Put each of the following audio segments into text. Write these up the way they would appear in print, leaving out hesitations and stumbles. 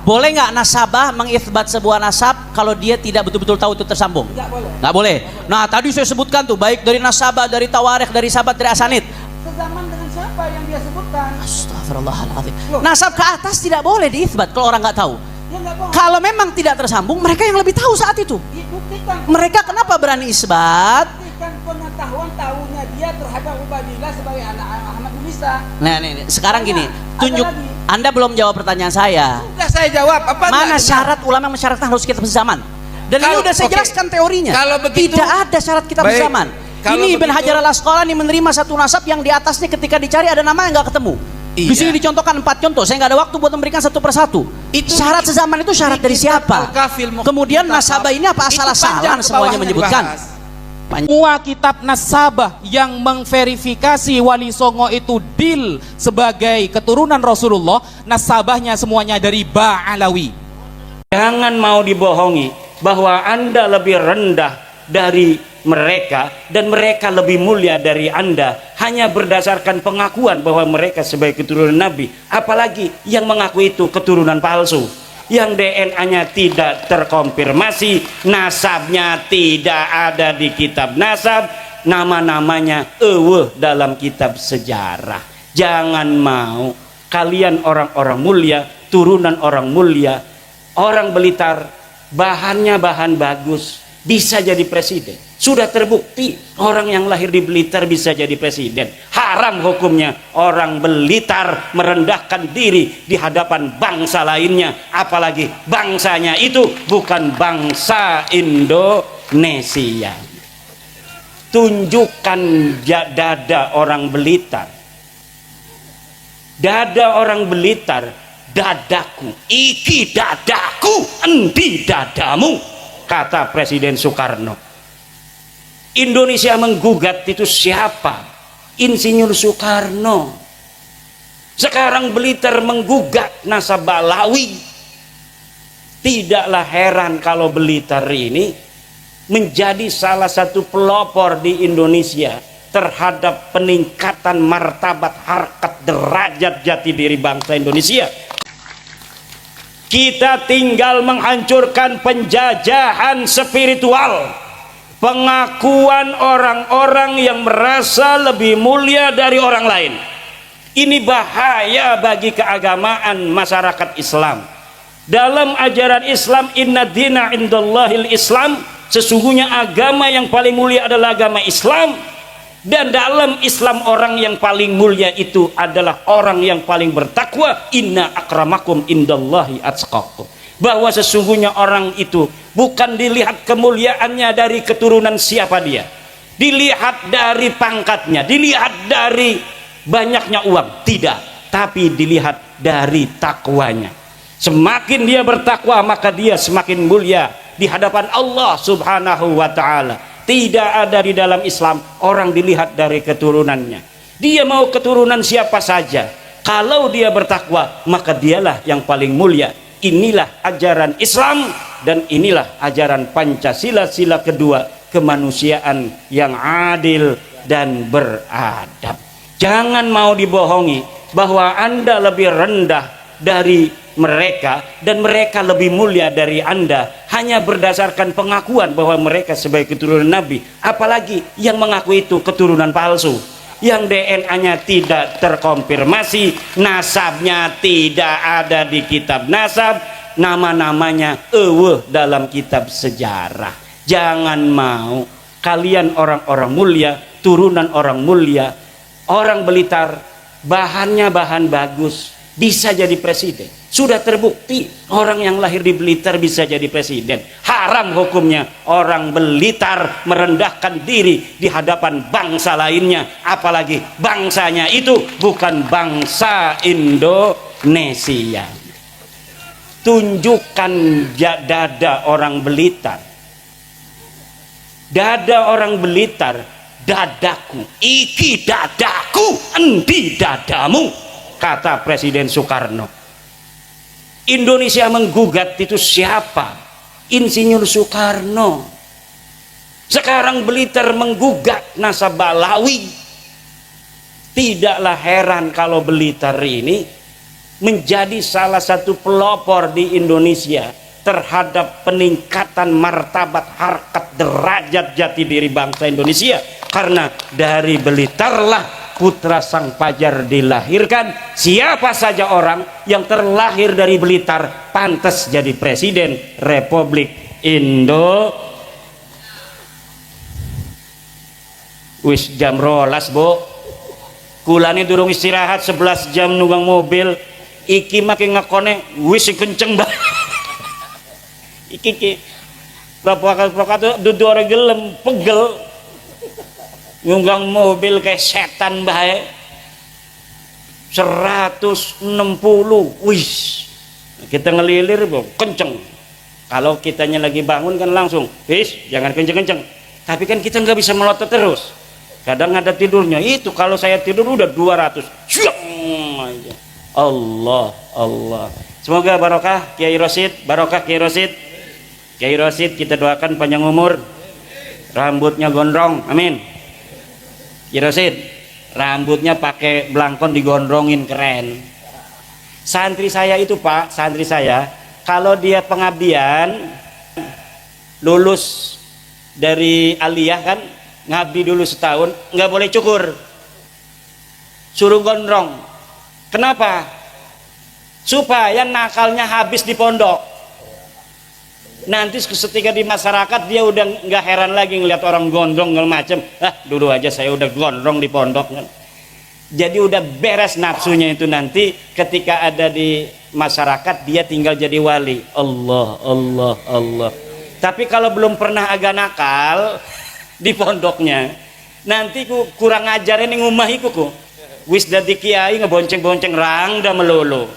Boleh nggak nasabah mengithbat sebuah nasab kalau dia tidak betul-betul tahu itu tersambung? Nggak boleh. Nggak boleh. Nah tadi saya sebutkan tuh, baik dari nasabah, dari tawarikh, dari sahabat, dari asanid. Sezaman dengan siapa yang dia sebutkan? Astagfirullahaladzim. Loh. Nasab ke atas tidak boleh diithbat kalau orang nggak tahu. Ya nggak bohong. Kalau memang tidak tersambung, mereka yang lebih tahu saat itu. Buktikan. Mereka kenapa berani isbat? Buktikan pengetahuan tahunya dia terhadap Ubaidillah sebagai anak Ahmad bin Isa. Nah, nih, sekarang Ada, gini, ada tunjuk. lagi. Anda belum jawab pertanyaan saya. Sudah saya jawab. Apa Mana enggak? syarat ulama mensyaratkan harus kitab sezaman? Dan ini Kalau- udah saya oke. jelaskan teorinya. Kalau begitu- tidak ada syarat kitab Baik. sezaman. Kalau Ini Ibn begitu- Hajar al-Asqalani menerima satu nasab yang di atasnya ketika dicari ada nama yang nggak ketemu. Di Iya. sini dicontohkan 4 contoh. Saya nggak ada waktu buat memberikan satu persatu. Itu Syarat sezaman itu syarat dari kitab siapa? Al-Kafil Mukhtasar. Kemudian nasabah ini apa Itu asal-asalan panjang ke semuanya bawahnya menyebutkan? dibahas. Semua kitab nasabah yang memverifikasi Wali Songo itu Dil sebagai keturunan Rasulullah, nasabahnya semuanya dari Ba'alawi. Jangan mau dibohongi bahwa Anda lebih rendah dari mereka dan mereka lebih mulia dari Anda hanya berdasarkan pengakuan bahwa mereka sebagai keturunan Nabi. Apalagi yang mengaku itu keturunan palsu, yang DNA-nya tidak terkonfirmasi, nasabnya tidak ada di kitab nasab, nama-namanya dalam kitab sejarah. Jangan mau kalian orang-orang mulia, turunan orang mulia, orang Blitar, bahannya bahan bagus, bisa jadi presiden. Sudah terbukti orang yang lahir di Blitar bisa jadi presiden. Haram hukumnya orang Blitar merendahkan diri di hadapan bangsa lainnya, apalagi bangsanya itu bukan bangsa Indonesia. Tunjukkan dada orang Blitar. Dada orang Blitar, dadaku, iki dadaku, endi dadamu, kata Presiden Soekarno. Indonesia menggugat itu siapa? Insinyur Soekarno. Sekarang Blitar menggugat nasabah Balawi. Tidaklah heran kalau Blitar ini menjadi salah satu pelopor di Indonesia terhadap peningkatan martabat, harkat, derajat jati diri bangsa Indonesia. Kita tinggal menghancurkan penjajahan spiritual, pengakuan orang-orang yang merasa lebih mulia dari orang lain. Ini bahaya bagi keagamaan masyarakat Islam. Dalam ajaran Islam, inna dina indallahil Islam, sesungguhnya agama yang paling mulia adalah agama Islam. Dan dalam Islam orang yang paling mulia itu adalah orang yang paling bertakwa. Inna akramakum indallahi atqakum. Bahwa sesungguhnya orang itu bukan dilihat kemuliaannya dari keturunan siapa dia, dilihat dari pangkatnya, dilihat dari banyaknya uang, tidak, tapi dilihat dari takwanya. Semakin dia bertakwa maka dia semakin mulia di hadapan Allah Subhanahu wa ta'ala. Tidak ada di dalam Islam orang dilihat dari keturunannya. Dia mau keturunan siapa saja, kalau dia bertakwa maka dialah yang paling mulia. Inilah ajaran Islam dan inilah ajaran Pancasila, sila kedua, kemanusiaan yang adil dan beradab. Jangan mau dibohongi bahwa Anda lebih rendah dari mereka dan mereka lebih mulia dari Anda hanya berdasarkan pengakuan bahwa mereka sebagai keturunan Nabi. Apalagi yang mengaku itu keturunan palsu, yang DNA-nya tidak terkonfirmasi, nasabnya tidak ada di kitab nasab, nama-namanya dalam kitab sejarah. Jangan mau kalian orang-orang mulia, turunan orang mulia, orang Blitar, bahannya bahan bagus, bisa jadi presiden. Sudah terbukti orang yang lahir di Blitar bisa jadi presiden. Haram hukumnya orang Blitar merendahkan diri di hadapan bangsa lainnya, apalagi bangsanya itu bukan bangsa Indonesia. Tunjukkan dada orang Blitar. Dada orang Blitar, dadaku, iki dadaku, endi dadamu, kata Presiden Soekarno. Indonesia menggugat itu siapa? Insinyur Soekarno. Sekarang Blitar menggugat nasabah Balawi. Tidaklah heran kalau Blitar ini menjadi salah satu pelopor di Indonesia terhadap peningkatan martabat, harkat, derajat jati diri bangsa Indonesia. Karena dari Blitarlah putra sang fajar dilahirkan. Siapa saja orang yang terlahir dari Blitar pantas jadi presiden Republik Indo. Wis jam rolas, Bu. Kulane durung istirahat 11 jam nunggang mobil. Iki makin ngakone wis kenceng banget. Iki bapak dudu orang gelem pegel nunggang mobil kayak setan bae 160. Wis kita ngelilir, Bu, kenceng. Kalau kitanya lagi bangun kan langsung wis jangan kenceng-kenceng, tapi kan kita nggak bisa melotot terus, kadang ada tidurnya. Itu kalau saya tidur udah 200 aja. Allah. Semoga barokah Kiai Rosid, barokah Kiai Rosid. Kiai Rosid kita doakan panjang umur, rambutnya gondrong, amin. Kiai Rosid rambutnya pakai belangkon digondrongin, keren. Santri saya itu, Pak, santri saya kalau dia pengabdian lulus dari aliyah kan, ngabdi dulu setahun, nggak boleh cukur, suruh gondrong. Kenapa? Supaya nakalnya habis di pondok. Nanti ketika di masyarakat dia udah nggak heran lagi ngeliat orang gondrong segala macem. Dulu aja saya udah gondrong di pondok kan. Jadi udah beres nafsunya itu, nanti ketika ada di masyarakat dia tinggal jadi wali. Allah. Tapi kalau belum pernah agak nakal di pondoknya, nanti ku kurang ajarin yang ngumahiku ku. Wis dadi kiai ngebonceng-bonceng rangda melulu.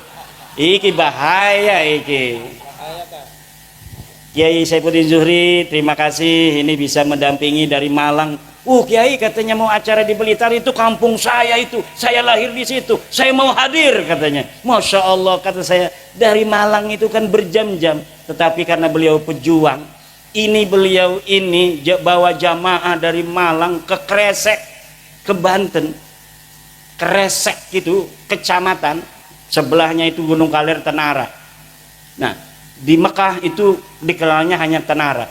Iki bahaya iki. Kiai Saifuddin Zuhri, terima kasih ini bisa mendampingi dari Malang. Kiai katanya mau acara di Blitar, itu kampung saya, itu saya lahir di situ, saya mau hadir katanya. Masya Allah, kata saya, dari Malang itu kan berjam-jam, tetapi karena beliau pejuang, beliau ini bawa jamaah dari Malang ke Kresek, ke Banten. Kresek itu kecamatan, sebelahnya itu Gunung Kaler, Tenara. Nah, di Mekah itu dikenalnya hanya Tenara.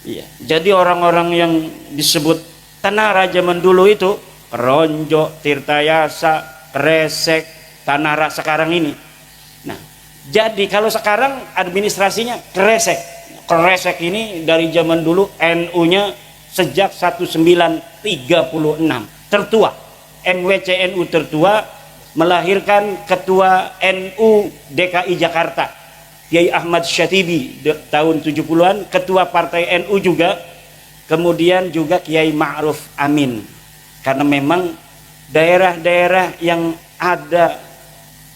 Iya. Jadi orang-orang yang disebut Tenara zaman dulu itu Keronjo, Tirtayasa, Kresek, Tenara sekarang ini. Nah, jadi kalau sekarang administrasinya Kresek. Kresek ini dari zaman dulu NU-nya sejak 1936 tertua. NWCNU tertua, melahirkan ketua NU DKI Jakarta Kiai Ahmad Syatibi tahun 70-an, ketua partai NU juga, kemudian juga Kiai Ma'ruf Amin. Karena memang daerah-daerah yang ada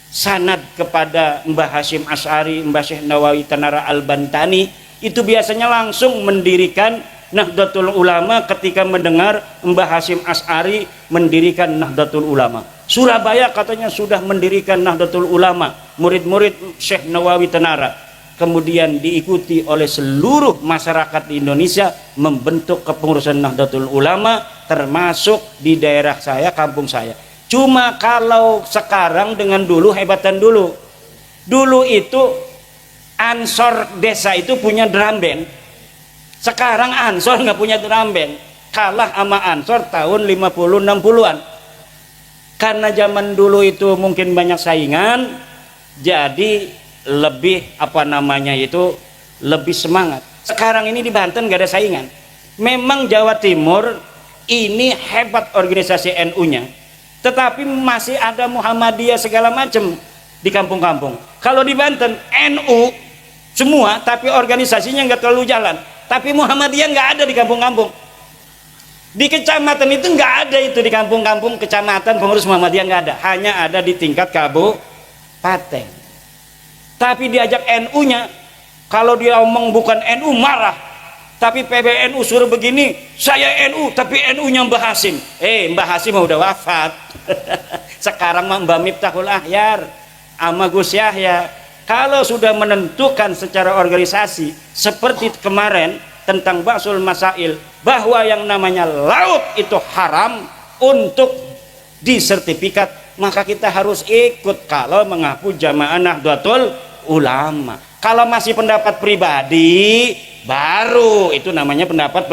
sanad kepada Mbah Hasyim Asy'ari, Mbah Syekh Nawawi Tanara Al-Bantani, itu biasanya langsung mendirikan Nahdlatul Ulama ketika mendengar Mbah Hasyim Asy'ari mendirikan Nahdlatul Ulama. Surabaya katanya sudah mendirikan Nahdlatul Ulama, murid-murid Syekh Nawawi Tanara. Kemudian diikuti oleh seluruh masyarakat di Indonesia membentuk kepengurusan Nahdlatul Ulama, termasuk di daerah saya, kampung saya. Cuma kalau sekarang dengan dulu, hebatan dulu. Dulu itu Ansor desa itu punya drum band. Sekarang Ansor nggak punya drum band, kalah sama Ansor tahun 50-60-an. Karena zaman dulu itu mungkin banyak saingan, jadi lebih lebih semangat. Sekarang ini di Banten nggak ada saingan. Memang Jawa Timur ini hebat organisasi NU-nya, tetapi masih ada Muhammadiyah segala macam di kampung-kampung. Kalau di Banten NU semua, tapi organisasinya nggak terlalu jalan. Tapi Muhammadiyah nggak ada di kampung-kampung. Di kecamatan itu nggak ada, itu di kampung-kampung kecamatan pengurus Muhammadiyah nggak ada. Hanya ada di tingkat kabupaten. Tapi diajak NU-nya, kalau dia omong bukan NU marah. Tapi PBNU suruh begini, saya NU, tapi NU-nya Mbah Hasyim. Mbah Hasyim udah wafat. Sekarang Mbah Miftahul Ahyar sama Gus Yahya. Kalau sudah menentukan secara organisasi seperti kemarin tentang Ba'sul Masail, bahwa yang namanya laut itu haram untuk disertifikat maka kita harus ikut kalau mengaku jamaah Nahdlatul Ulama. Kalau masih pendapat pribadi, baru itu namanya pendapat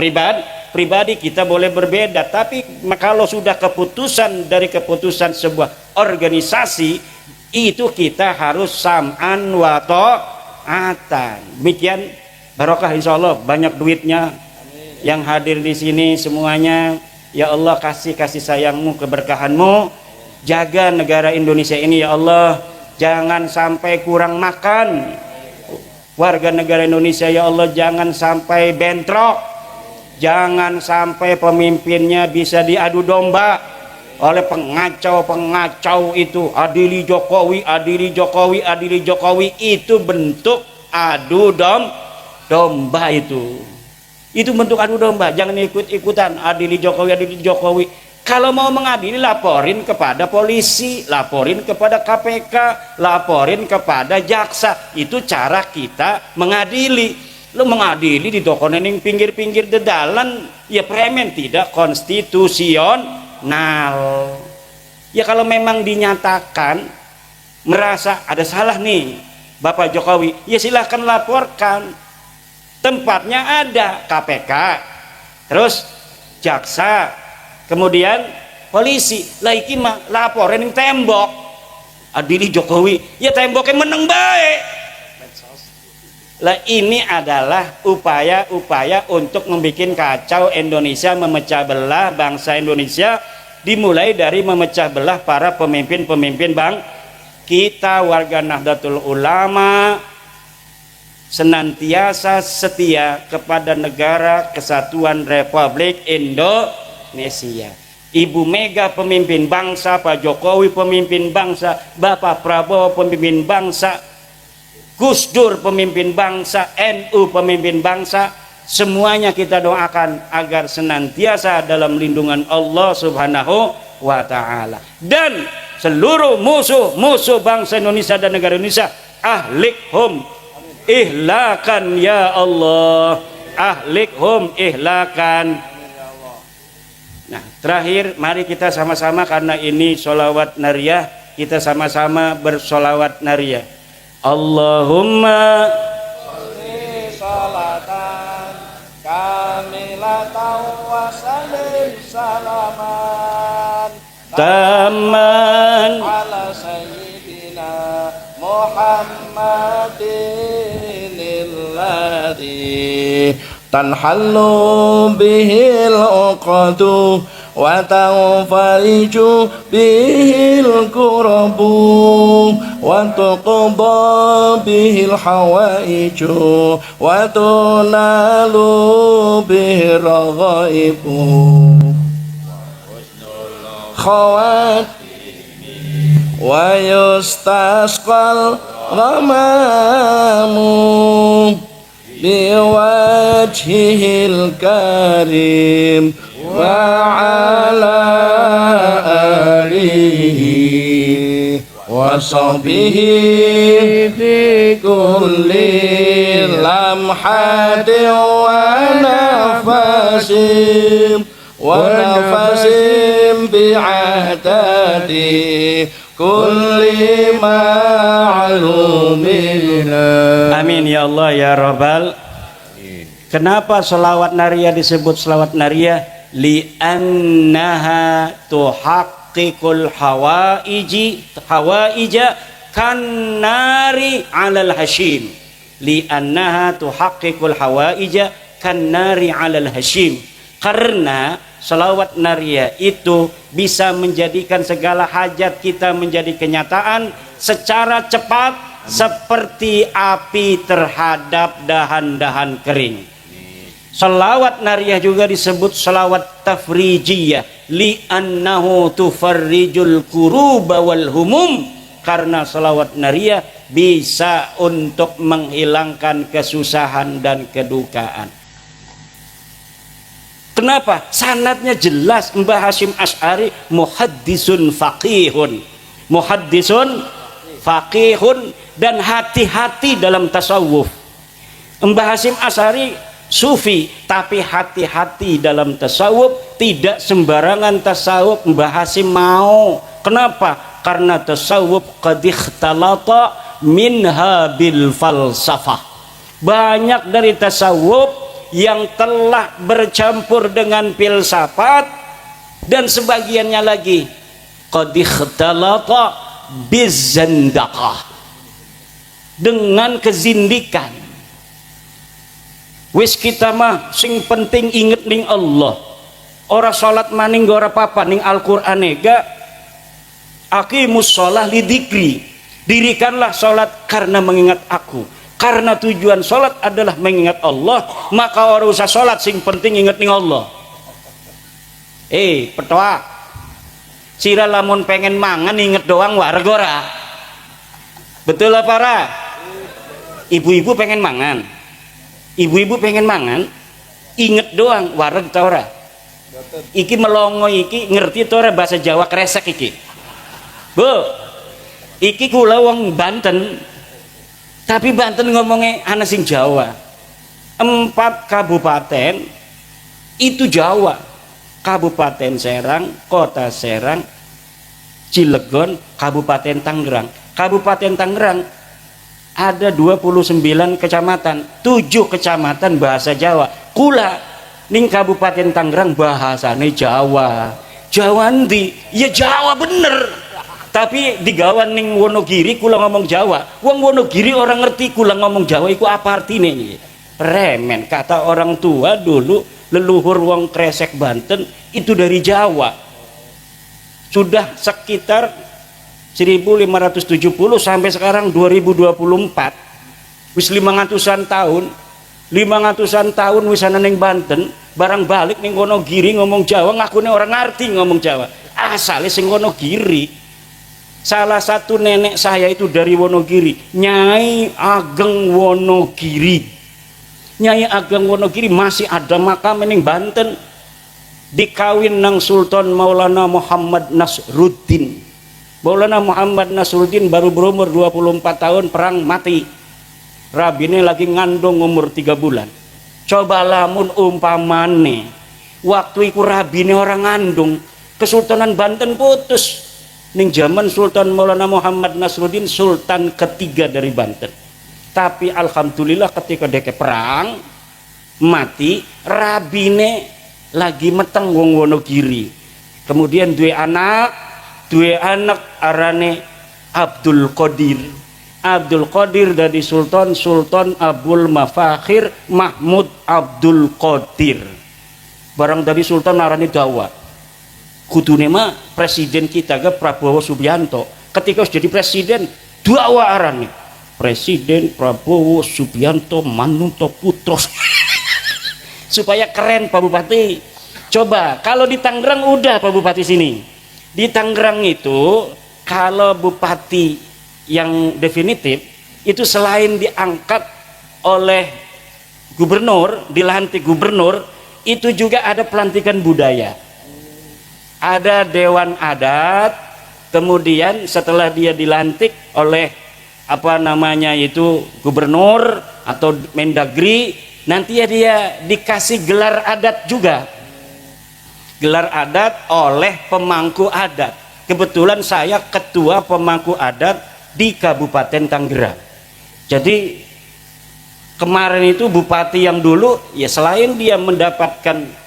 pribadi, kita boleh berbeda. Tapi kalau sudah keputusan dari keputusan sebuah organisasi, itu kita harus sam'an wa ta'atan. Demikian, barokah insyaallah, banyak duitnya yang hadir di sini semuanya. Ya Allah, kasih sayangmu, keberkahanmu, jaga negara Indonesia ini ya Allah, jangan sampai kurang makan warga negara Indonesia ya Allah, jangan sampai bentrok, jangan sampai pemimpinnya bisa diadu domba oleh pengacau itu. Adili Jokowi, itu bentuk adu domba itu bentuk adu domba. Jangan ikut-ikutan adili Jokowi. Kalau mau mengadili, laporin kepada polisi, laporin kepada KPK, laporin kepada jaksa. Itu cara kita mengadili. Lu mengadili di toko nening pinggir-pinggir dedalan, ya premen, tidak konstitusional. Ya kalau memang dinyatakan merasa ada salah nih Bapak Jokowi, ya silahkan laporkan. Tempatnya ada KPK, terus jaksa, kemudian polisi. Lah iki mah laporan yang tembok adili Jokowi, ya temboknya meneng baik. Lah ini adalah upaya-upaya untuk membuat kacau Indonesia, memecah belah bangsa Indonesia, dimulai dari memecah belah para pemimpin-pemimpin kita. Warga Nahdlatul Ulama senantiasa setia kepada negara kesatuan Republik Indonesia. Ibu Mega pemimpin bangsa, Pak Jokowi pemimpin bangsa, Bapak Prabowo pemimpin bangsa, Gus Dur pemimpin bangsa, NU pemimpin bangsa, semuanya kita doakan agar senantiasa dalam lindungan Allah Subhanahu wa Ta'ala. Dan seluruh musuh bangsa Indonesia dan negara Indonesia, ahlikhum ihlakan ya Allah, ahlikhum ihlakan. Nah, terakhir mari kita sama-sama, karena ini sholawat nariyah, kita sama-sama bersolawat nariyah. Allahumma sholli sholatan kamilatan wa sallim salaman taman ala sayyidina Muhammadin alladhi tanhallu bihil uqadu wa tanfariju bihil kurabu wa tuqda bihil hawaiju wa tunalu bihil raghaibu khawat wa yustasqal ghamamu biwajhihil karim wa ala alihi wa sahbihi fi kulli lamhatin wa nafasin bi'adadi kulli ma'lumin. Amin ya Allah ya Rabbal. Kenapa selawat nariyah disebut selawat nariyah? Li'annaha tuhaqqiqul hawaija kannari 'alal hashim. Li'annaha tuhaqqiqul hawaija kannari 'alal hashim. Karena selawat nariyah itu bisa menjadikan segala hajat kita menjadi kenyataan secara cepat, seperti api terhadap dahan-dahan kering. Selawat nariyah juga disebut selawat tafrijiyah, li'annahu tufarrijul kuruba wal humum, karena selawat nariyah bisa untuk menghilangkan kesusahan dan kedukaan. Kenapa? Sanadnya jelas. Mbah Hasyim Asy'ari muhaddisun faqihun, muhaddisun faqihun, dan hati-hati dalam tasawuf. Mbah Hasyim Asy'ari sufi, tapi hati-hati dalam tasawuf, tidak sembarangan tasawuf Mbah Hasyim mau. Kenapa? karena tasawuf qad ikhtalata minha bil falsafah. Banyak dari tasawuf yang telah bercampur dengan filsafat, dan sebagiannya lagi qad ikhtalata bizandaqah, dengan kezindikan. Wis kita mah sing penting inget ning Allah, ora salat maning ora apa-apa ning Al-Qur'an ega aqimus shalah lidzikri, dirikanlah salat karena mengingat aku. Karena tujuan salat adalah mengingat Allah, maka ora usah salat, sing penting inget ning Allah. Petoa sira lamun pengen mangan inget doang wareg ora? Betul apa ora? Ibu-ibu pengen mangan, ibu-ibu pengen mangan inget doang wareg ta ora? Iki melongo iki ngerti ta ora bahasa Jawa kresek iki? Bu, iki kula wong Banten, tapi Banten ngomongnya ana sing Jawa. 4 kabupaten itu Jawa. Kabupaten Serang, Kota Serang, Cilegon, Kabupaten Tangerang. Kabupaten Tangerang ada 29 kecamatan, 7 kecamatan bahasa Jawa. Kula ning Kabupaten Tangerang bahasane Jawa. Jawa ndi? Ya Jawa bener. Tapi digawan ning Wonogiri kula ngomong Jawa. Wong Wonogiri orang ngerti kula ngomong Jawa iku apa artine iki? Remen, kata orang tua dulu, leluhur wong Kresek Banten itu dari Jawa. Sudah sekitar 1570 sampai sekarang 2024. Wis 500-an tahun. 500-an tahun wis ana ning Banten, barang balik ning Wonogiri ngomong Jawa, ngakune orang ngerti ngomong Jawa. Asale sing Wonogiri. Salah satu nenek saya itu dari Wonogiri, Nyai Ageng Wonogiri. Nyai Ageng Wonogiri masih ada makam ning Banten, dikawin nang Sultan Maulana Muhammad Nasruddin. Maulana Muhammad Nasruddin baru berumur 24 tahun, perang mati. Rabine lagi ngandung umur 3 bulan. Coba lamun umpamane waktu iku rabine orang ngandung, Kesultanan Banten putus. Ning zaman Sultan Maulana Muhammad Nasruddin, sultan ketiga dari Banten. Tapi alhamdulillah ketika deke perang mati, rabine lagi meteng wong Wonogiri. Kemudian dua anak arane Abdul Qadir. Abdul Qadir dari sultan Abdul Mafakhir Mahmud Abdul Qadir. Barang dari sultan arane dawa. Kudune mah presiden kita ke Prabowo Subianto. Ketika harus jadi presiden, dawa arane Presiden Prabowo Subianto Manunto Putro. Supaya keren Pak Bupati. Coba kalau di Tangerang udah Pak Bupati sini. Di Tangerang itu kalau bupati yang definitif itu selain diangkat oleh gubernur, dilantik gubernur, itu juga ada pelantikan budaya. Ada dewan adat, kemudian setelah dia dilantik oleh apa namanya itu gubernur atau Mendagri, nanti ya dia dikasih gelar adat juga. Gelar adat oleh pemangku adat. Kebetulan saya ketua pemangku adat di Kabupaten Tangerang. Jadi kemarin itu bupati yang dulu ya selain dia mendapatkan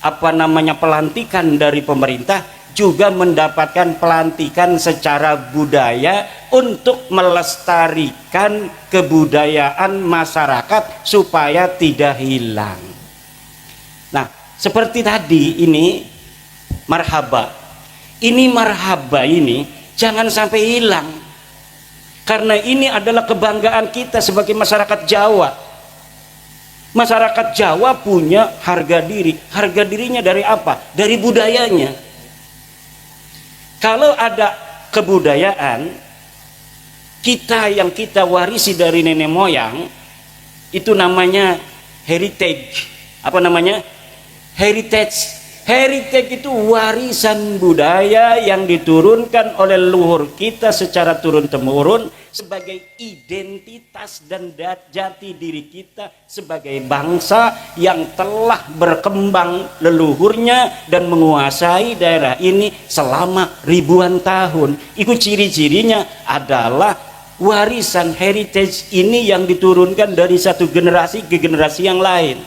apa namanya pelantikan dari pemerintah, juga mendapatkan pelantikan secara budaya untuk melestarikan kebudayaan masyarakat supaya tidak hilang. Nah, seperti tadi ini marhaba. Ini marhaba ini jangan sampai hilang. Karena ini adalah kebanggaan kita sebagai masyarakat Jawa. Masyarakat Jawa punya harga diri. Harga dirinya dari apa? Dari budayanya. Kalau ada kebudayaan kita yang kita warisi dari nenek moyang, itu namanya heritage. Apa namanya? Heritage. Heritage itu warisan budaya yang diturunkan oleh leluhur kita secara turun-temurun sebagai identitas dan jati diri kita sebagai bangsa yang telah berkembang leluhurnya dan menguasai daerah ini selama ribuan tahun. Itu ciri-cirinya adalah warisan heritage ini yang diturunkan dari satu generasi ke generasi yang lain.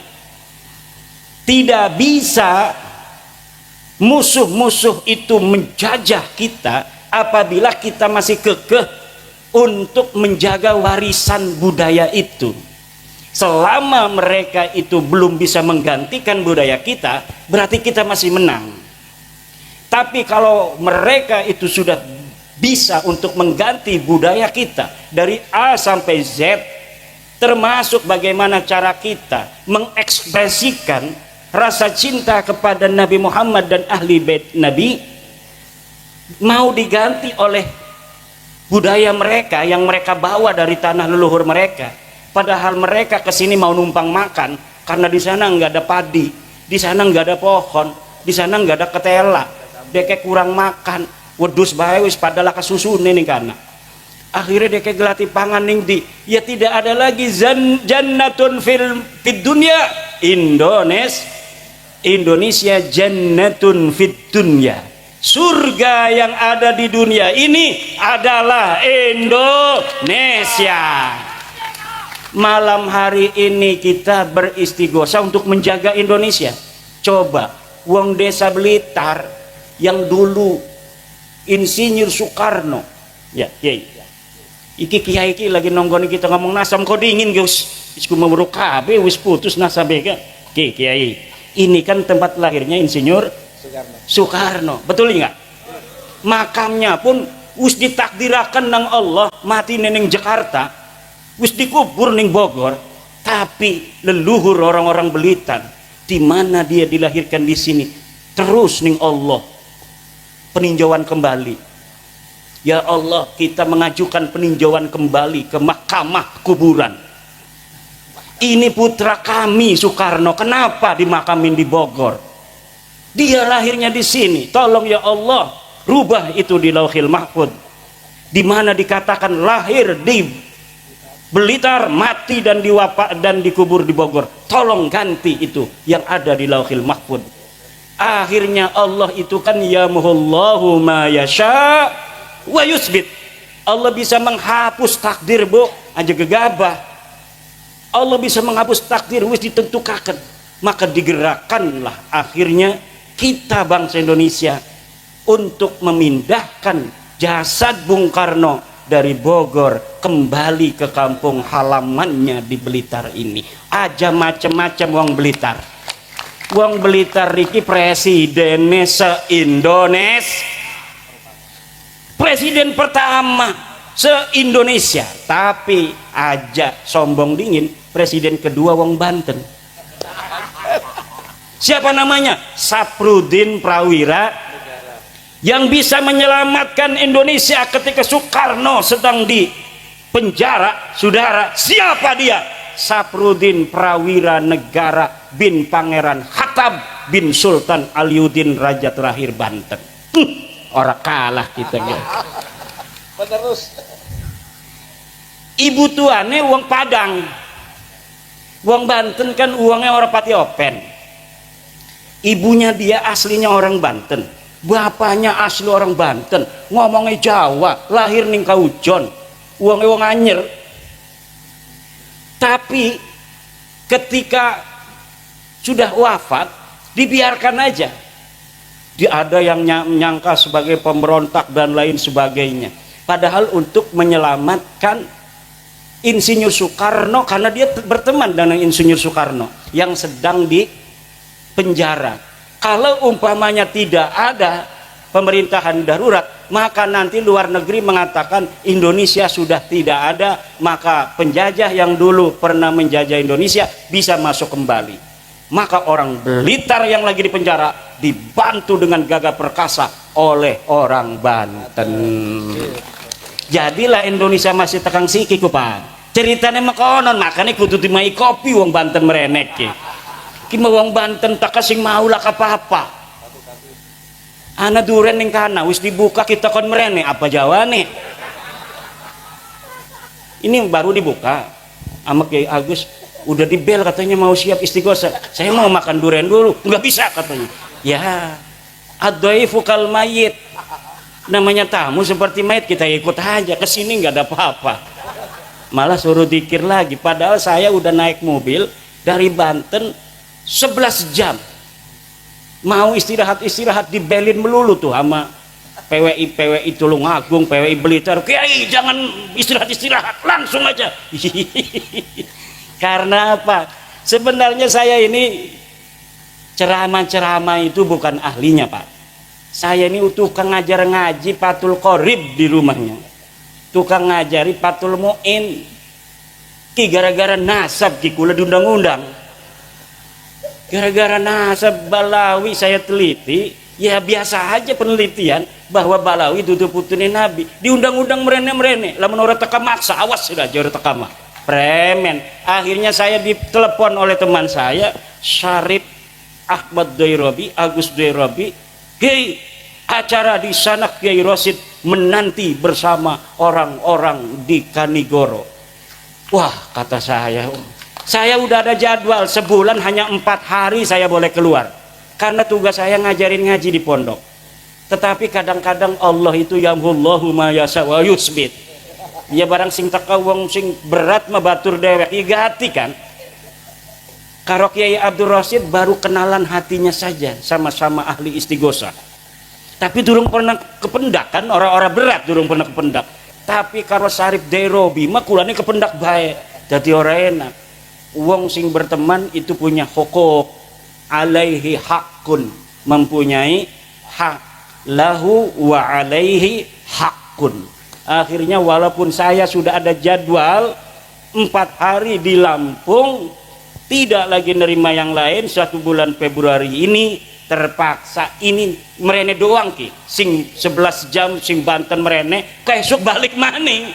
Tidak bisa musuh-musuh itu menjajah kita apabila kita masih kekeh untuk menjaga warisan budaya itu. Selama mereka itu belum bisa menggantikan budaya kita, berarti kita masih menang. Tapi kalau mereka itu sudah bisa untuk mengganti budaya kita dari A sampai Z, termasuk bagaimana cara kita mengekspresikan rasa cinta kepada Nabi Muhammad dan ahli bait Nabi, mau diganti oleh budaya mereka yang mereka bawa dari tanah leluhur mereka. Padahal mereka kesini mau numpang makan karena di sana nggak ada padi, di sana nggak ada pohon, di sana nggak ada ketela, deke kurang makan, wedus bae wis padahal kasusune nih karena. Akhirnya deke gelati pangan ning di, ya tidak ada lagi jannatun fid dunya Indonesia jannatun fid dunya. Surga yang ada di dunia ini adalah Indonesia. Malam hari ini kita beristighosa untuk menjaga Indonesia. Coba wong desa Blitar yang dulu Insinyur Soekarno, ya, iki kiai iki lagi nonggoni kita ngomong nasam kok dingin Gus. Wis kumuruk kabeh wis putus nasabe kan. Kiai. Ini kan tempat lahirnya Insinyur Soekarno. Betul nggak? Makamnya pun wis ditakdirakan nang Allah mati neneng Jakarta, wis dikubur ning Bogor. Tapi leluhur orang-orang Blitar, di mana dia dilahirkan di sini, terus ning Allah peninjauan kembali. Ya Allah, kita mengajukan peninjauan kembali ke mahkamah kuburan. Ini putra kami Soekarno, kenapa dimakamin di Bogor? Dia lahirnya di sini. Tolong ya Allah, rubah itu di Lauhil Mahfud, di mana dikatakan lahir di Blitar, mati dan dikubur di Bogor. Tolong ganti itu yang ada di Lauhil Mahfud. Akhirnya Allah itu kan yamhullahu ma yasha wa yusbit. Allah bisa menghapus takdir, Bu, aja gegabah. Allah bisa menghapus takdir wis ditentukan, maka digerakkanlah akhirnya kita bangsa Indonesia untuk memindahkan jasad Bung Karno dari Bogor kembali ke kampung halamannya di Blitar ini. Aja macam-macam wong Blitar. Wong Blitar riki presiden se-Indonesia. Presiden pertama se-Indonesia, tapi aja sombong dingin presiden kedua wong Banten. Siapa namanya? Saprudin Prawira, yang bisa menyelamatkan Indonesia ketika Soekarno sedang di penjara. Saudara, siapa dia? Saprudin Prawira Negara bin Pangeran Hatab bin Sultan Aliuddin Raja terakhir Banten. Orang kalah kita ya. Penerus. Ibu tuane wong Padang, wong Banten kan uangnya orang pati open. Ibunya dia aslinya orang Banten, bapaknya asli orang Banten, ngomongnya Jawa, lahir ning Kaujon, uangnya wong Anyer. Tapi ketika sudah wafat dibiarkan aja. Dia ada yang menyangka sebagai pemberontak dan lain sebagainya. Padahal untuk menyelamatkan Insinyur Soekarno, karena dia berteman dengan Insinyur Soekarno yang sedang di penjara. Kalau umpamanya tidak ada pemerintahan darurat, maka nanti luar negeri mengatakan Indonesia sudah tidak ada, maka penjajah yang dulu pernah menjajah Indonesia bisa masuk kembali. Maka orang Blitar yang lagi di penjara dibantu dengan gagah perkasa oleh orang Banten. Jadilah Indonesia masih tekang siki ku Pak. Ceritanya makonon, makanya kudu dimai kopi wong Banten merenek ki. Ki wong Banten tak kasing mau lah apa-apa. Ana duren ning kana wis dibuka kita kon merene apa jawane. Ini baru dibuka sama Kiai Agus, udah dibel katanya mau siap istighosah. Saya mau makan durian dulu, nggak bisa katanya. Ya, ad-dhaifu kal mayit. Namanya tamu seperti mayit, kita ikut aja ke sini nggak ada apa-apa. Malah suruh dikir lagi, padahal saya udah naik mobil dari Banten 11 jam. Mau istirahat dibelin melulu tuh sama PWI Tulungagung, PWI Blitar. Kiai jangan istirahat langsung aja. Karena apa? Sebenarnya saya ini ceramah itu bukan ahlinya, Pak. Saya ini tukang ngajar ngaji Fathul Qorib di rumahnya, tukang ngajari Fathul Mu'in. Ki gara-gara nasab ki kula diundang-undang, gara-gara nasab Balawi saya teliti. Ya biasa aja penelitian bahwa Balawi dudu putune Nabi, diundang-undang merene lamun ora teka maksa, awas sudah jauh teka mah premen. Akhirnya saya ditelepon oleh teman saya Syarif Ahmad Dairabi, Agus Dairabi, Kiai, acara di sana Kiai Rosid menanti bersama orang-orang di Kanigoro. Wah, kata saya udah ada jadwal, sebulan hanya 4 hari saya boleh keluar karena tugas saya ngajarin ngaji di pondok. Tetapi kadang-kadang Allah itu yamhullahu ma yasha wa yusbit. Ya barang sing teka wong sing berat mah batur dewek igati kan. Karo Kiai Abdul Rasyid baru kenalan hatinya saja, sama-sama ahli istighosah. Tapi durung pernah kependak kan, orang-orang berat durung pernah kependak. Tapi karo Syarif Dairabi mah kulane kependak bae. Dadi ora enak. Wong sing berteman itu punya hukuk, alaihi hakun, mempunyai hak, lahu wa alaihi hakun. Akhirnya walaupun saya sudah ada jadwal 4 hari di Lampung, tidak lagi nerima yang lain, 1 bulan Februari ini terpaksa ini merene doang ki, sing 11 jam sing Banten merene, keesuk balik maning.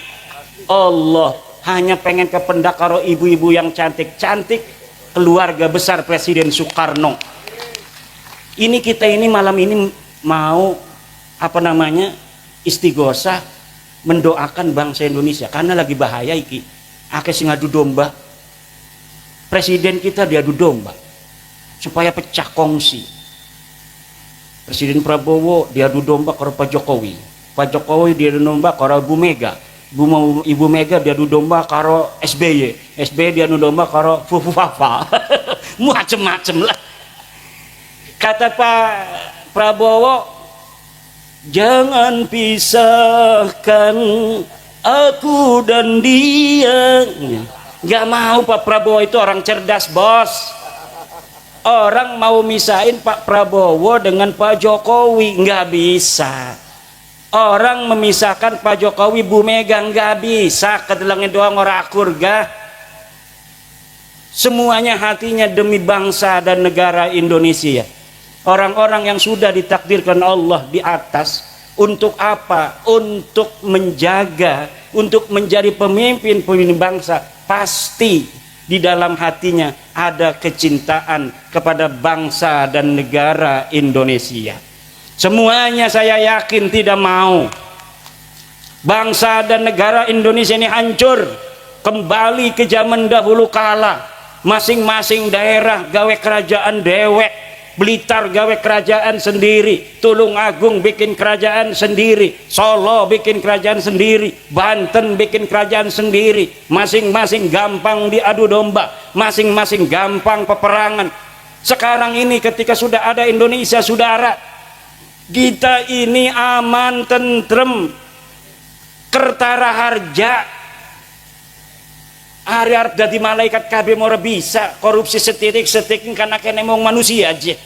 Allah hanya pengen kependak karo ibu-ibu yang cantik-cantik, keluarga besar Presiden Soekarno. Ini kita ini malam ini mau istighosah mendoakan bangsa Indonesia karena lagi bahaya iki. Akeh sing adu domba. Presiden kita diadu domba supaya pecah kongsi. Presiden Prabowo diadu domba karo Pak Jokowi. Pak Jokowi diadu domba karo Bu Mega. Ibu Mega diadu domba karo SBY. SBY diadu domba karo Fufu Fafa. Macem-macem lah. Kata Pak Prabowo, jangan pisahkan aku dan dia. Gak mau. Pak Prabowo itu orang cerdas, bos. Orang mau misahin Pak Prabowo dengan Pak Jokowi nggak bisa. Orang memisahkan Pak Jokowi Bu Mega nggak bisa. Kedelangnya doang orang akur gak. Semuanya hatinya demi bangsa dan negara Indonesia. Orang-orang yang sudah ditakdirkan Allah di atas untuk apa? Untuk menjaga, untuk menjadi pemimpin bangsa. Pasti di dalam hatinya ada kecintaan kepada bangsa dan negara Indonesia. Semuanya saya yakin tidak mau bangsa dan negara Indonesia ini hancur kembali ke zaman dahulu kala. Masing-masing daerah gawe kerajaan dewek. Blitar gawe kerajaan sendiri, Tulungagung bikin kerajaan sendiri, Solo bikin kerajaan sendiri, Banten bikin kerajaan sendiri. Masing-masing gampang diadu domba, masing-masing gampang peperangan. Sekarang ini ketika sudah ada Indonesia, saudara, kita ini aman, tentrem, kertara harja, hari-hari jadi malaikat KB mau bisa korupsi setitik karena kena emang manusia aja.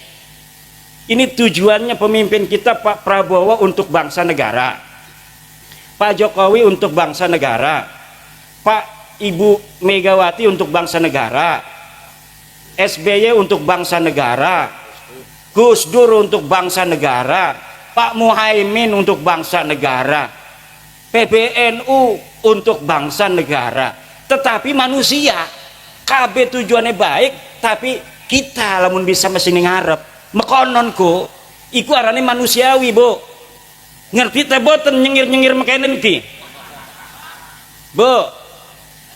Ini tujuannya pemimpin kita Pak Prabowo untuk bangsa negara, Pak Jokowi untuk bangsa negara, Pak Ibu Megawati untuk bangsa negara, SBY untuk bangsa negara, Gus Dur untuk bangsa negara, Pak Muhaimin untuk bangsa negara, PBNU untuk bangsa negara. Tetapi manusia KB tujuannya baik, tapi kita lamun bisa mesin ngarep mekononku Iku arane manusiawi, Bu. Ngerti teh boten nyengir-nyengir makanan iki? Bu,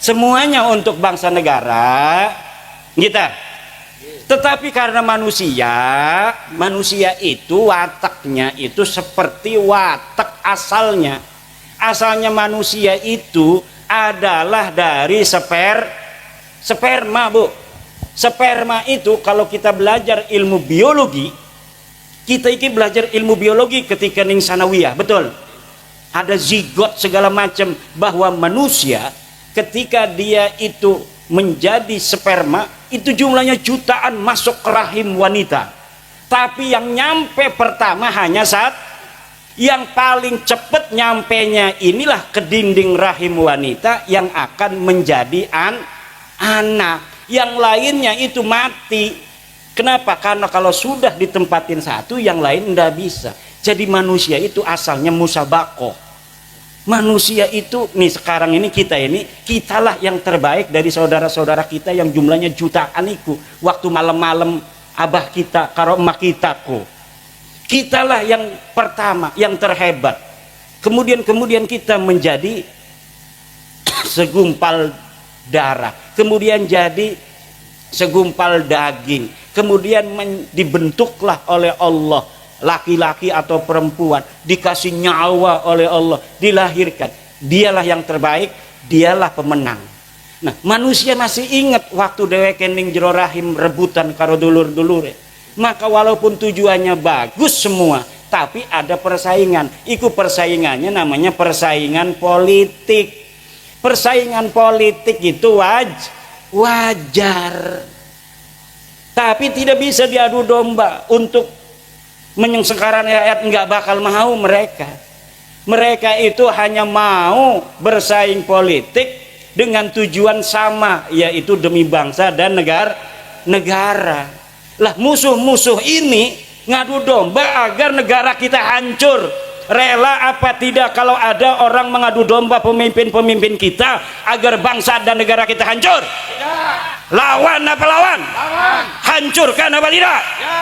semuanya untuk bangsa negara kita. Tetapi karena manusia itu wataknya itu seperti watak asalnya. Asalnya manusia itu adalah dari sperma, Bu. Sperma itu kalau kita belajar ilmu biologi, kita ini belajar ilmu biologi ketika ning sanawiyah, betul. Ada zigot segala macam, bahwa manusia ketika dia itu menjadi sperma itu jumlahnya jutaan masuk ke rahim wanita. Tapi yang nyampe pertama hanya saat yang paling cepat nyampenya inilah ke dinding rahim wanita yang akan menjadi anak. Yang lainnya itu mati. Kenapa? Karena kalau sudah ditempatin satu, yang lain tidak bisa. Jadi manusia itu asalnya musabakoh. Manusia itu, nih sekarang ini kitalah yang terbaik dari saudara-saudara kita yang jumlahnya jutaan itu. Waktu malam-malam abah kita, karo emak kita kitalah yang pertama, yang terhebat. Kemudian kita menjadi segumpal darah. Kemudian jadi segumpal daging. Kemudian dibentuklah oleh Allah, laki-laki atau perempuan, dikasih nyawa oleh Allah, dilahirkan. Dialah yang terbaik, dialah pemenang. Nah, manusia masih ingat waktu dheweke ning jero rahim rebutan karo dulur-dulure. Maka walaupun tujuannya bagus semua, tapi ada persaingan. Iku persaingannya namanya persaingan politik. Persaingan politik itu wajar. Tapi tidak bisa diadu domba untuk menyengsarakan rakyat, nggak bakal mau mereka. Mereka itu hanya mau bersaing politik dengan tujuan sama, yaitu demi bangsa dan negara. Lah musuh-musuh ini ngadu domba agar negara kita hancur. Rela apa tidak kalau ada orang mengadu domba pemimpin-pemimpin kita agar bangsa dan negara kita hancur? Ya. Lawan apa lawan? Lawan. Hancurkan apa tidak? Ya.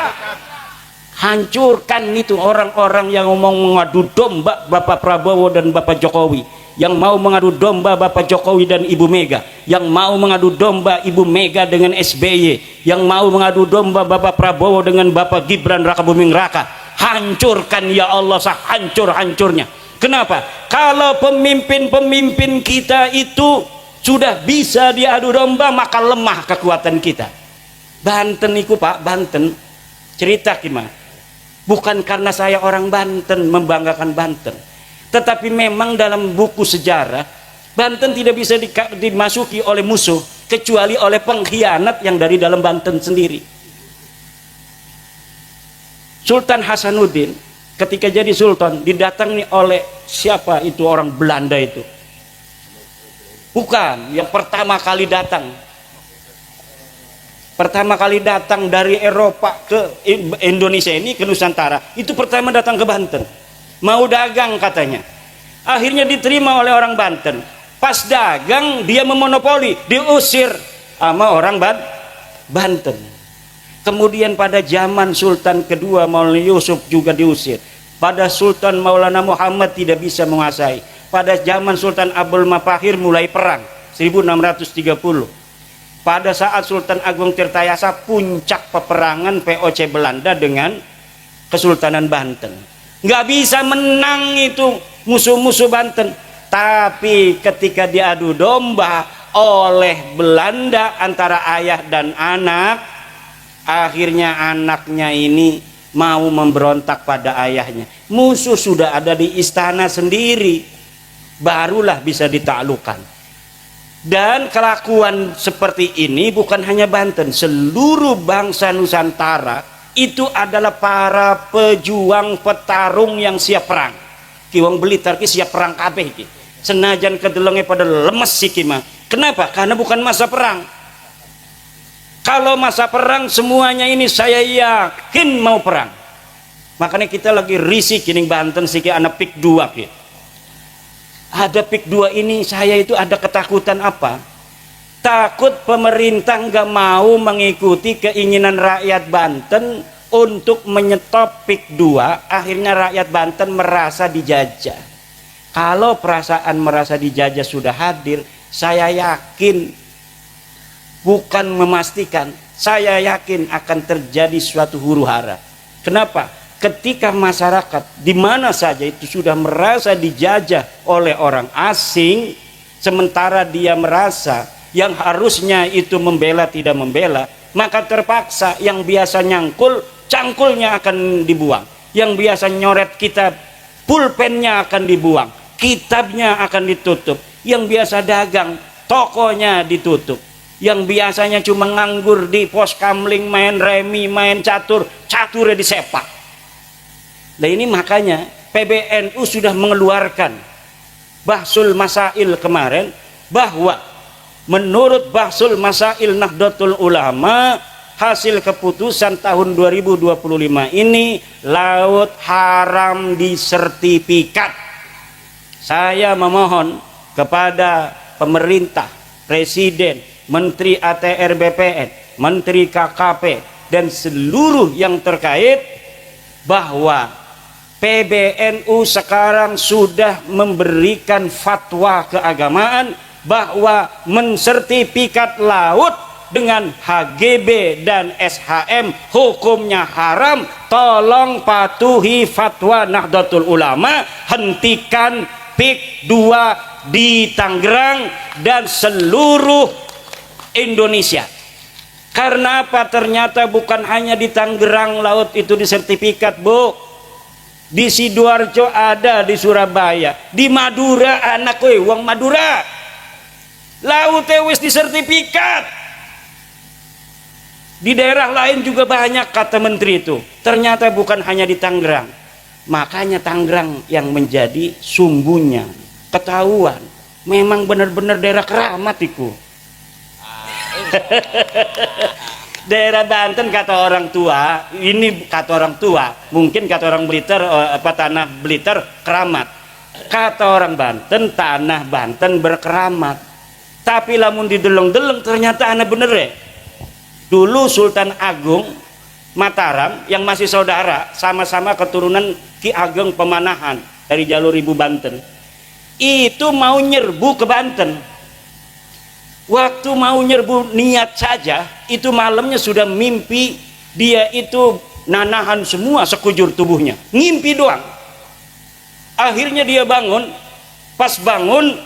Hancurkan itu orang-orang yang mau mengadu domba Bapak Prabowo dan Bapak Jokowi, yang mau mengadu domba Bapak Jokowi dan Ibu Mega, yang mau mengadu domba Ibu Mega dengan SBY, yang mau mengadu domba Bapak Prabowo dengan Bapak Gibran Rakabuming Raka. Hancurkan ya Allah, sehancur-hancurnya. Kenapa? Kalau pemimpin-pemimpin kita itu sudah bisa diadu domba, maka lemah kekuatan kita. Banten itu Pak, Banten cerita gimana? Bukan karena saya orang Banten membanggakan Banten, tetapi memang dalam buku sejarah Banten tidak bisa dimasuki oleh musuh kecuali oleh pengkhianat yang dari dalam Banten sendiri. Sultan Hasanuddin ketika jadi sultan didatangi oleh siapa itu, orang Belanda itu. Bukan, yang pertama kali datang dari Eropa ke Indonesia ini, ke Nusantara, itu pertama datang ke Banten, mau dagang katanya. Akhirnya diterima oleh orang Banten. Pas dagang dia memonopoli, diusir sama orang Banten. Kemudian pada zaman Sultan kedua Maulana Yusuf juga diusir. Pada Sultan Maulana Muhammad tidak bisa menguasai. Pada zaman Sultan Abdul Mafahir mulai perang 1630. Pada saat Sultan Agung Tirtayasa puncak peperangan VOC Belanda dengan Kesultanan Banten. Nggak bisa menang itu musuh-musuh Banten. Tapi ketika diadu domba oleh Belanda antara ayah dan anak, akhirnya anaknya ini mau memberontak pada ayahnya. Musuh sudah ada di istana sendiri, barulah bisa ditaklukkan. Dan kelakuan seperti ini bukan hanya Banten, seluruh bangsa Nusantara itu adalah para pejuang petarung yang siap perang. Ki wong Blitar ki siap perang kabeh ki. Senajan kedelenge pada lemes iki mah. Kenapa? Karena bukan masa perang. Kalau masa perang semuanya ini saya yakin mau perang. Makanya kita lagi risih kini Banten siki anak pik 2 ki. Ada pik 2 ini saya itu ada ketakutan apa? Takut pemerintah nggak mau mengikuti keinginan rakyat Banten untuk menyetop PIK 2, akhirnya rakyat Banten merasa dijajah. Kalau perasaan merasa dijajah sudah hadir, saya yakin, bukan memastikan, saya yakin akan terjadi suatu huru-hara. Kenapa? Ketika masyarakat di mana saja itu sudah merasa dijajah oleh orang asing, sementara dia merasa yang harusnya itu membela tidak membela, maka terpaksa yang biasa nyangkul, cangkulnya akan dibuang. Yang biasa nyoret kitab, pulpennya akan dibuang, kitabnya akan ditutup. Yang biasa dagang, tokonya ditutup. Yang biasanya cuma nganggur di pos kamling, main remi, main catur, caturnya disepak. Nah ini makanya PBNU sudah mengeluarkan Bahsul Masail kemarin, bahwa menurut Bahsul Masail Nahdlatul Ulama, hasil keputusan tahun 2025 ini laut haram disertifikat. Saya memohon kepada pemerintah, presiden, menteri ATR BPN, menteri KKP, dan seluruh yang terkait, bahwa PBNU sekarang sudah memberikan fatwa keagamaan bahwa mensertifikat laut dengan HGB dan SHM hukumnya haram. Tolong patuhi fatwa Nahdlatul Ulama, hentikan PIK 2 di Tangerang dan seluruh Indonesia. Karena apa? Ternyata bukan hanya di Tangerang laut itu disertifikat, Bu. Di Sidoarjo ada, di Surabaya, di Madura, anak wong Madura laut wis disertifikat. Di daerah lain juga banyak, kata menteri itu. Ternyata bukan hanya di Tangerang. Makanya Tangerang yang menjadi sumbunya, ketahuan memang benar-benar daerah keramat itu. Daerah Banten kata orang tua, ini kata orang tua, mungkin kata orang Blitar, tanah Blitar keramat. Kata orang Banten, tanah Banten berkeramat. Tapi lamun dideleng-deleng ternyata anak bener ya. Dulu Sultan Agung Mataram yang masih saudara, sama-sama keturunan Ki Ageng Pemanahan dari jalur Ibu Banten, itu mau nyerbu ke Banten. Waktu mau nyerbu niat saja, itu malamnya sudah mimpi dia itu nanahan semua sekujur tubuhnya, ngimpi doang. Akhirnya dia bangun, pas bangun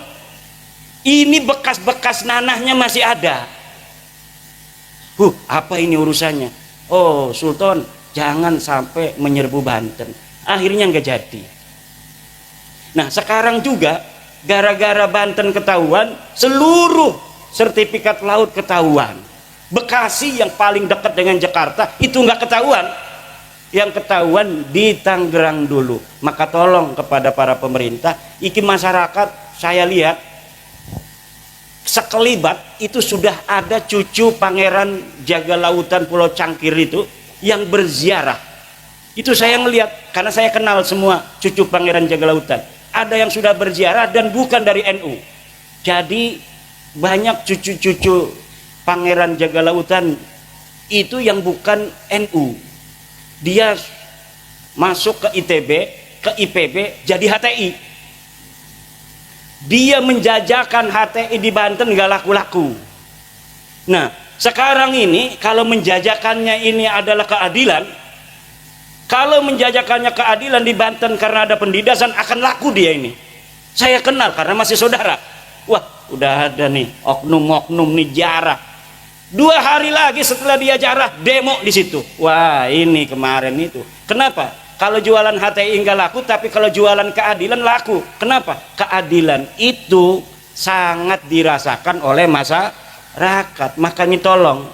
ini bekas-bekas nanahnya masih ada. Apa ini urusannya? Oh Sultan, jangan sampai menyerbu Banten. Akhirnya nggak jadi. Nah sekarang juga gara-gara Banten ketahuan, seluruh sertifikat laut ketahuan. Bekasi yang paling dekat dengan Jakarta itu nggak ketahuan. Yang ketahuan di Tangerang dulu. Maka tolong kepada para pemerintah, iki masyarakat, saya lihat sekelibat itu sudah ada cucu Pangeran Jaga Lautan Pulau Cangkir itu yang berziarah. Itu saya ngelihat karena saya kenal semua cucu Pangeran Jaga Lautan. Ada yang sudah berziarah dan bukan dari NU. Jadi banyak cucu-cucu Pangeran Jaga Lautan itu yang bukan NU. Dia masuk ke ITB, ke IPB, jadi HTI. Dia menjajakan HTI di Banten gak laku-laku. Nah sekarang ini kalau menjajakannya ini adalah keadilan, kalau menjajakannya keadilan di Banten karena ada pendidasan, akan laku dia ini. Saya kenal karena masih saudara. Wah udah ada nih oknum-oknum nih jarah. 2 hari lagi setelah dia jarah demo di situ. Wah ini kemarin itu. Kenapa? Kalau jualan HTI enggak laku, tapi kalau jualan keadilan laku. Kenapa? Keadilan itu sangat dirasakan oleh masyarakat. Makanya tolong,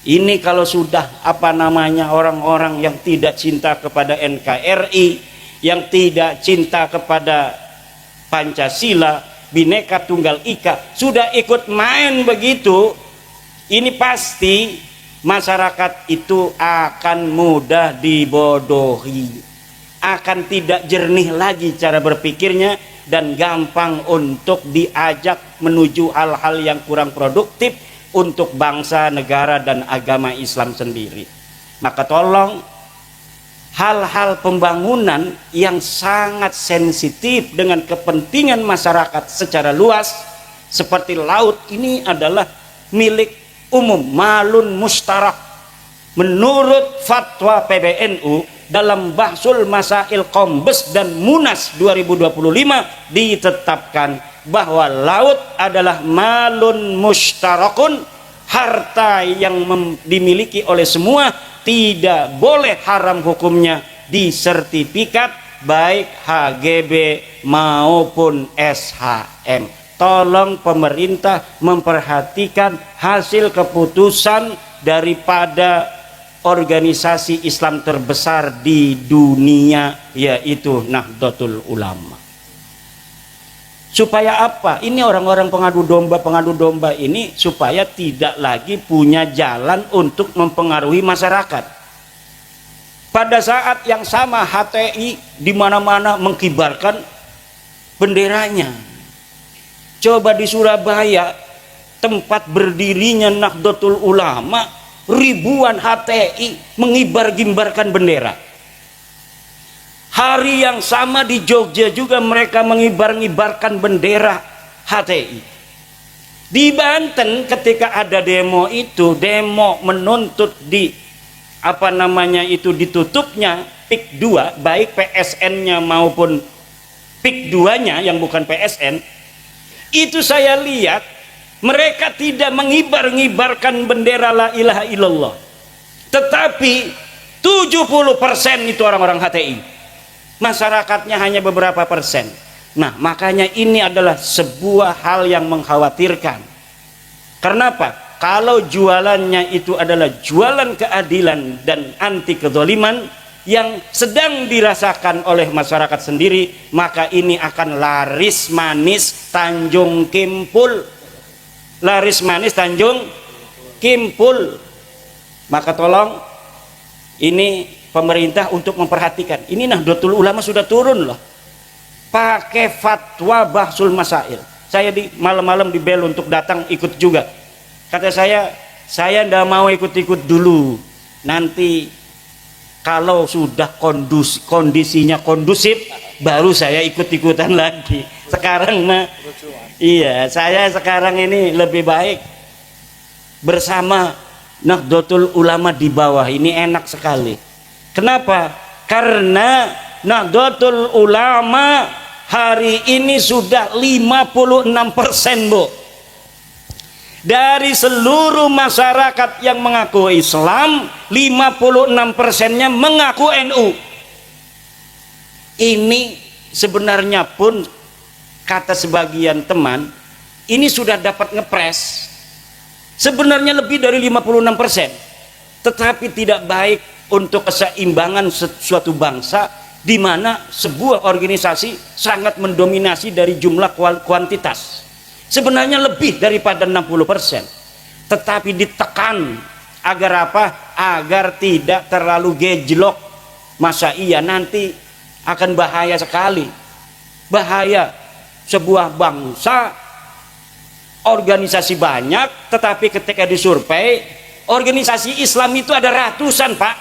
ini kalau sudah orang-orang yang tidak cinta kepada NKRI, yang tidak cinta kepada Pancasila, Bhinneka Tunggal Ika, sudah ikut main begitu, ini pasti masyarakat itu akan mudah dibodohi, akan tidak jernih lagi cara berpikirnya, dan gampang untuk diajak menuju hal-hal yang kurang produktif untuk bangsa, negara, dan agama Islam sendiri. Maka tolong hal-hal pembangunan yang sangat sensitif dengan kepentingan masyarakat secara luas seperti laut ini adalah milik umum, malun mustarak. Menurut fatwa PBNU dalam Bahsul Masail Kombes dan Munas 2025 ditetapkan bahwa laut adalah malun mustarakun, harta yang dimiliki oleh semua, tidak boleh haram hukumnya disertifikat baik HGB maupun SHM. Tolong pemerintah memperhatikan hasil keputusan daripada organisasi Islam terbesar di dunia, yaitu Nahdlatul Ulama. Supaya apa? Ini orang-orang pengadu domba ini supaya tidak lagi punya jalan untuk mempengaruhi masyarakat. Pada saat yang sama HTI di mana-mana mengibarkan benderanya. Coba di Surabaya, tempat berdirinya Nahdlatul Ulama, ribuan HTI mengibar-gimbarkan bendera. Hari yang sama di Jogja juga mereka mengibar-ngibarkan bendera HTI. Di Banten ketika ada demo itu, demo menuntut ditutupnya PIK 2, baik PSN-nya maupun PIK 2-nya yang bukan PSN, itu saya lihat mereka tidak mengibar-ngibarkan bendera la ilaha illallah. Tetapi 70% itu orang-orang HTI. Masyarakatnya hanya beberapa persen. Nah, makanya ini adalah sebuah hal yang mengkhawatirkan. Karena apa? Kalau jualannya itu adalah jualan keadilan dan anti kezaliman yang sedang dirasakan oleh masyarakat sendiri, maka ini akan laris manis Tanjung Kimpul. Laris manis Tanjung Kimpul. Maka tolong ini pemerintah untuk memperhatikan. Ini Nahdlatul Ulama sudah turun loh, pakai fatwa Bahsul Masail. Saya di malam-malam di bel untuk datang ikut juga. Kata saya tidak mau ikut-ikut dulu, nanti kalau sudah kondisinya kondusif baru saya ikut-ikutan lagi. Sekarang iya, saya sekarang ini lebih baik bersama Nahdlatul Ulama di bawah. Ini enak sekali. Kenapa? Karena Nahdlatul Ulama hari ini sudah 56%, Bu. Dari seluruh masyarakat yang mengaku Islam, 56%-nya mengaku NU. Ini sebenarnya pun kata sebagian teman, ini sudah dapat ngepres. Sebenarnya lebih dari 56%. Tetapi tidak baik untuk keseimbangan suatu bangsa di mana sebuah organisasi sangat mendominasi dari jumlah kuantitas. Sebenarnya lebih daripada 60%. Tetapi ditekan agar apa? Agar tidak terlalu gejlok. Masa iya, nanti akan bahaya sekali. Bahaya sebuah bangsa, organisasi banyak, tetapi ketika disurvei, organisasi Islam itu ada ratusan, Pak.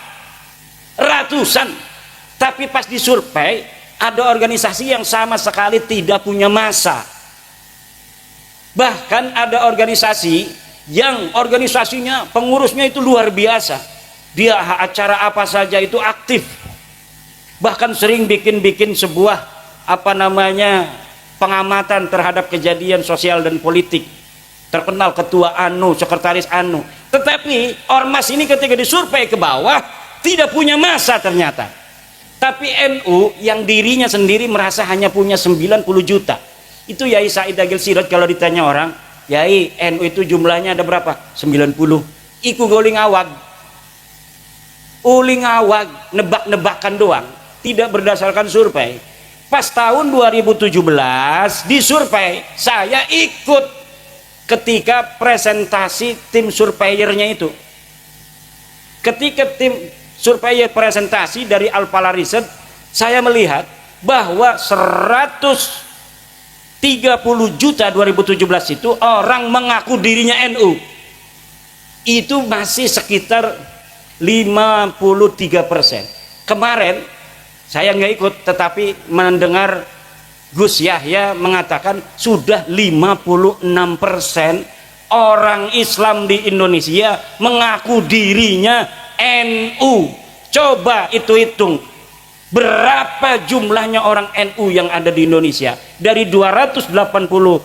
Ratusan. Tapi pas disurvei, ada organisasi yang sama sekali tidak punya massa. Bahkan ada organisasi yang organisasinya, pengurusnya itu luar biasa. Dia acara apa saja itu aktif. Bahkan sering bikin sebuah pengamatan terhadap kejadian sosial dan politik. Terkenal ketua anu, sekretaris anu. Tetapi ormas ini ketika disurvei ke bawah tidak punya massa ternyata. Tapi NU yang dirinya sendiri merasa hanya punya 90 juta. Itu Yai Said Agil Siraj kalau ditanya orang, Yai, NU itu jumlahnya ada berapa? 90. Iku goling awag. Uling awag, nebak-nebakan doang, tidak berdasarkan survei. Pas tahun 2017 disurvei, saya ikut ketika presentasi tim surveyornya itu. Ketika tim surveyor presentasi dari Alpala Research, saya melihat bahwa 130 juta 2017 itu orang mengaku dirinya NU. Itu masih sekitar 53%. Kemarin saya nggak ikut, tetapi mendengar Gus Yahya mengatakan sudah 56% orang Islam di Indonesia mengaku dirinya NU. Coba itu hitung, berapa jumlahnya orang NU yang ada di Indonesia? Dari 280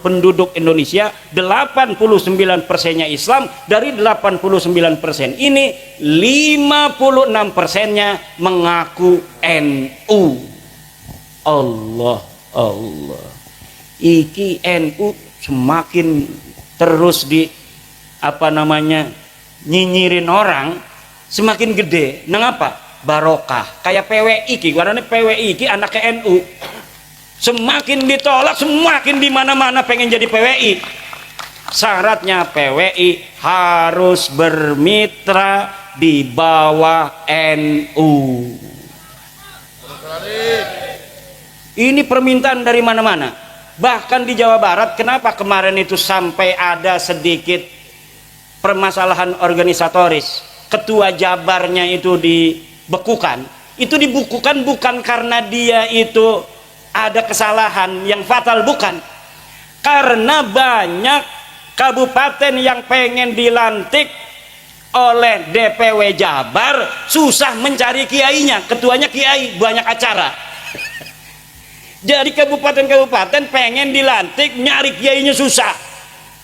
penduduk Indonesia, 89%-nya Islam. Dari 89% ini 56%-nya mengaku NU. Allah iki NU semakin terus di nyinyirin orang, semakin gede. Nengapa? Barokah. Kayak PWI ki, warnanya PWI ki anaknya NU. Semakin ditolak, semakin di mana-mana pengen jadi PWI. Syaratnya PWI harus bermitra di bawah NU. Ini permintaan dari mana-mana. Bahkan di Jawa Barat, kenapa kemarin itu sampai ada sedikit permasalahan organisatoris? Ketua Jabarnya itu dibekukan. Itu dibukukan bukan karena dia itu ada kesalahan yang fatal, bukan. Karena banyak kabupaten yang pengen dilantik oleh DPW Jabar, susah mencari kiainya. Ketuanya kiai, banyak acara. Jadi kabupaten-kabupaten pengen dilantik, nyari kiainya susah.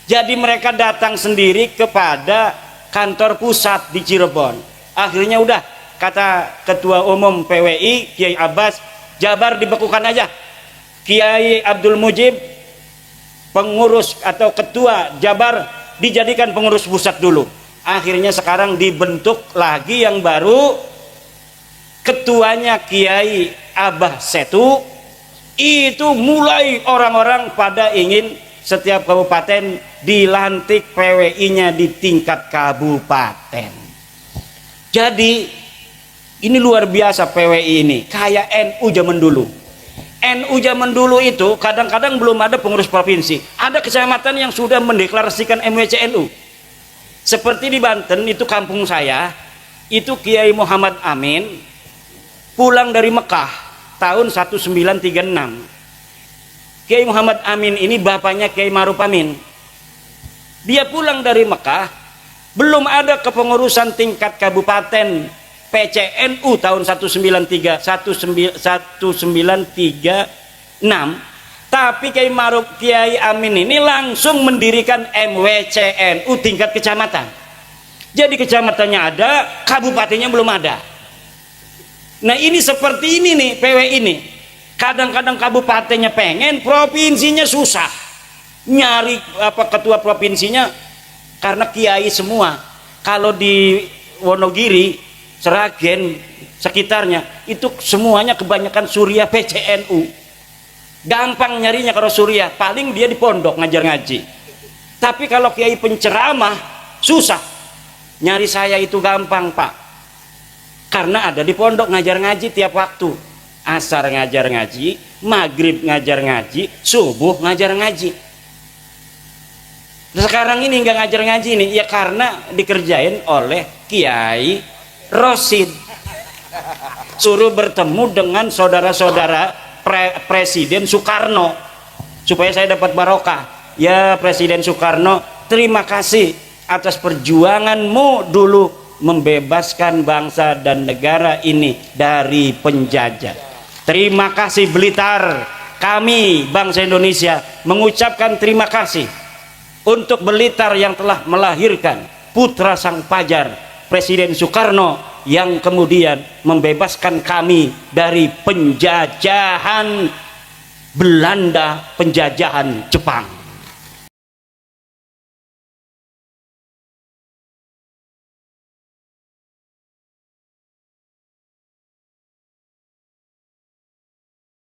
Jadi mereka datang sendiri kepada kantor pusat di Cirebon. Akhirnya udah, kata Ketua Umum PWI Kiai Abbas, Jabar dibekukan aja. Kiai Abdul Mujib, pengurus atau ketua Jabar, dijadikan pengurus pusat dulu. Akhirnya sekarang dibentuk lagi yang baru, ketuanya Kiai Abah Setu. Itu mulai orang-orang pada ingin setiap kabupaten dilantik PWI-nya di tingkat kabupaten. Jadi ini luar biasa PWI ini, kayak NU zaman dulu. NU zaman dulu itu kadang-kadang belum ada pengurus provinsi. Ada kecamatan yang sudah mendeklarasikan MWCNU. Seperti di Banten, itu kampung saya, itu Kiai Muhammad Amin pulang dari Mekah tahun 1936. Kiai Muhammad Amin ini bapaknya Kiai Ma'ruf Amin. Dia pulang dari Mekah, belum ada kepengurusan tingkat kabupaten PCNU tahun 1936, tapi Kiai Amin ini langsung mendirikan MWCNU tingkat kecamatan. Jadi kecamatannya ada, kabupatennya belum ada. Nah ini seperti ini nih PWI ini. Kadang-kadang kabupatennya pengen, provinsinya susah. Nyari ketua provinsinya karena kiai semua. Kalau di Wonogiri, Seragen, sekitarnya itu semuanya kebanyakan Surya PCNU. Gampang nyarinya kalau Surya, paling dia di pondok ngajar ngaji. Tapi kalau kiai penceramah susah. Nyari saya itu gampang, Pak. Karena ada di pondok ngajar ngaji tiap waktu. Asar ngajar ngaji, maghrib ngajar ngaji, subuh ngajar ngaji. Sekarang ini nggak ngajar ngaji nih, ya karena dikerjain oleh Kiai Rosid. Suruh bertemu dengan saudara-saudara Presiden Soekarno supaya saya dapat barokah. Ya Presiden Soekarno, terima kasih atas perjuanganmu dulu membebaskan bangsa dan negara ini dari penjajah. Terima kasih Blitar, kami bangsa Indonesia mengucapkan terima kasih untuk Blitar yang telah melahirkan putra sang pajar Presiden Soekarno yang kemudian membebaskan kami dari penjajahan Belanda, penjajahan Jepang.